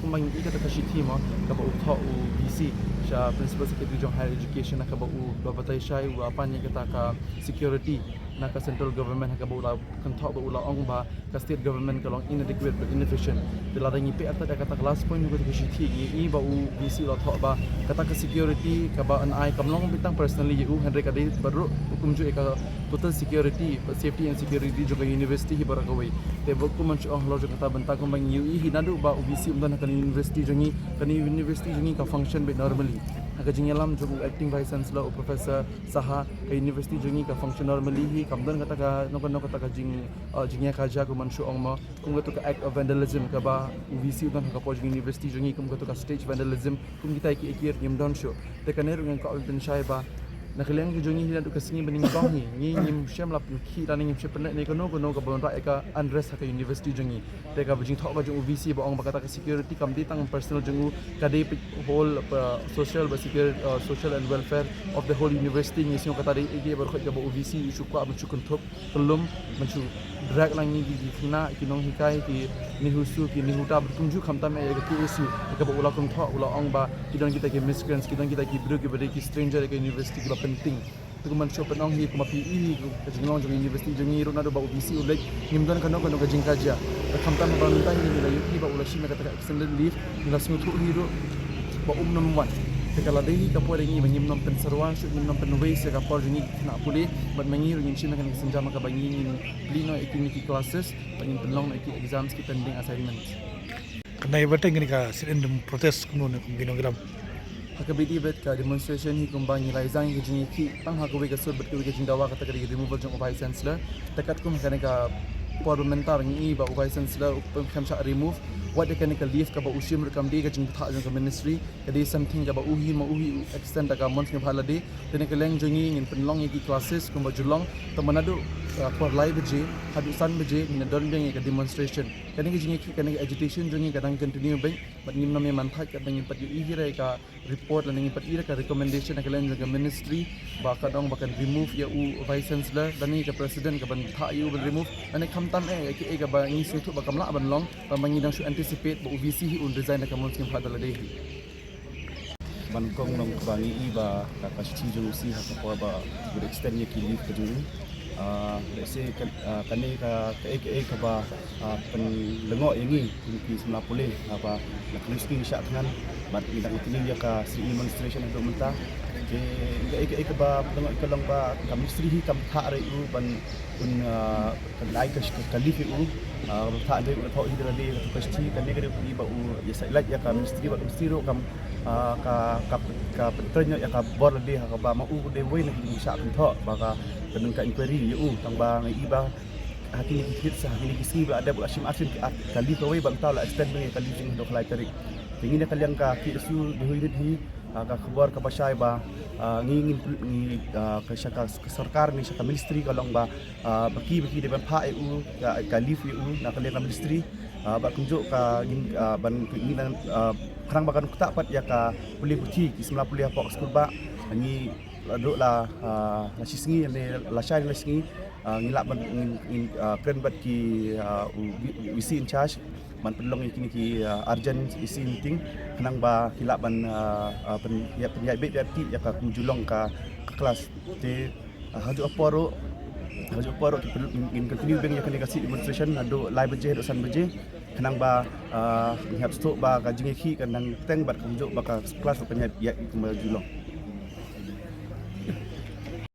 kembang ika ta kashiti mo ka ba utho u BC sha principal secretary jong higher education ka ba u babatay shai u apa ni kata ka security na ka central government ka ba ula kan tho ba ula ong ba ka state government ka long inadequate but inefficient bila rangi pe ata kata class point ko kashiti i ba u BC la tho ba kata ka security ka ba an ai kam long bitang personally u Henry ka dei baru hukum ju ka total security safety and security juga university hi barakawai te boku manchu ang lo kata banta ko mang ui hinadu ba UBC umdan kan university jongi ka function be normally aga jingelam jo acting vice chancellor o professor saha ka university jongi ka function normally hi kamdan kata ka no kata ka jingya ka ja ko manchu ong ma kum to ka act of vandalism ka ba UBC umdan ka po university jongi kum to ka stage vandalism kum kita ki ekir yimdon show te kaner ngan ka ulten shai ba nakaliang ki jongi hilan ka singi bening kong ni ngim shem lap ki dan ngim shem penek ni kono ka bon ra ka unrest ka university jongi te ka bujing thok ba jong UVC ba ong ba kata ka security kam di tang personal jongu ka de whole social ba security social and welfare of the whole university ni sing kata de ege bar khoi ka ba UVC isu ko am chu kun thop pelum menchu drag lang ni gi khina ki nong hikai ki ni husu ki ni huta bertunjuk khamta me ka ki isu ka ba ula kum thok ula ong ba kidon kita ki migrants kidon kita ki bru ki ba de ki stranger ka university ki penting tu man show penong hi kuma PE ke jinglong jong university jongi ro na do ba UBC ulek nimdan kano ka jingka ja kham tam ba minta ni la yuki ba ula shima kata extended leave ni la smutu hi ro ba number 1 te kala dei ka pore ni bangim nom pen sarwan shu nim nom pen wei se ka por ni na puli bat mangi ro ni shima kan senjama ka bangi ni plino activity classes bangim penlong na exams ki pending assignments Kenai bateng ni ka sit protest kuno ni ginong Hakabidi bet ka demonstration hi kumbang ni laizang ki jingi ki tang hakawe ka sur bet ka jingdawa kata ka removal jong vice chancellor takat kum kana ka parliamentar ni ba vice chancellor upam khamsa remove what they can leave ka ba usim rekam di ka jing tha jong ministry ka di something ka ba uhi extend ka month ni phala di tene ka leng jongi ngin penlong ki classes kum ba julong to manadu por live je hadu san beje ni don beng ka demonstration kani ki jingi ki kani agitation jongi kadang continue beng but nim na me mantha ka beng pat yu hi re ka report lan ngi pat ira ka recommendation ka leng jong ministry ba ka dong ba kan remove ya u vice chancellor dan ni ka president ka ban tha yu ban remove ane khamtam ki ka ba ngi su thu ba kamla ban long ba mangi dang su anticipate ba UVC hi un design ka mon skim phadal de ban kong nong bangi iba ka kashi jung si ha ko ba good extend ye ki leave ka jung let's say kani ka ba pen lengo yangi ki semla pulih apa nak listing syak dengan bat minta ini dia ka si demonstration untuk mentah ke ka ba lengo kalong ba kam istri hi kam tha re u ban un kan lai ka live u tha de tho hi de ka kashi kani ka di ba u ya sai laj ya ka istri ba istri ro kam ka petrenya ya ka bor de ka ba ma u de wei nak di syak tho ba ka kadang ka inquiry yu tang ba ngai iba hati ni kit sa ni kisi ba ada bu asim asin kali ko wei bang taw la extend ni kali jing do khlai tarik tingin ka liang ka ki su di hui hi ka khabar ka pasai ba ngingin ni ka syaka sarkar ni syaka ministry ka long ba baki de ban pha eu ka live eu na ka liang ministry ba kunjuk ka ban keinginan kerang bakan kutak pat ya ka boleh puti ki semla boleh apa skul ba ni aduk la singi ni la shai la singi ngilak ban kren bat ki visi in charge man pelong kini ki urgent isi meeting kenang ba hilak ban penjai bet ti ya ka julong ka kelas te haju aporo ki in continue beng ya kini kasih demonstration adu live beje do san beje kenang ba ngap stok ba ka jingi ki kenang teng bat kunjuk ba ka kelas penjai ya julong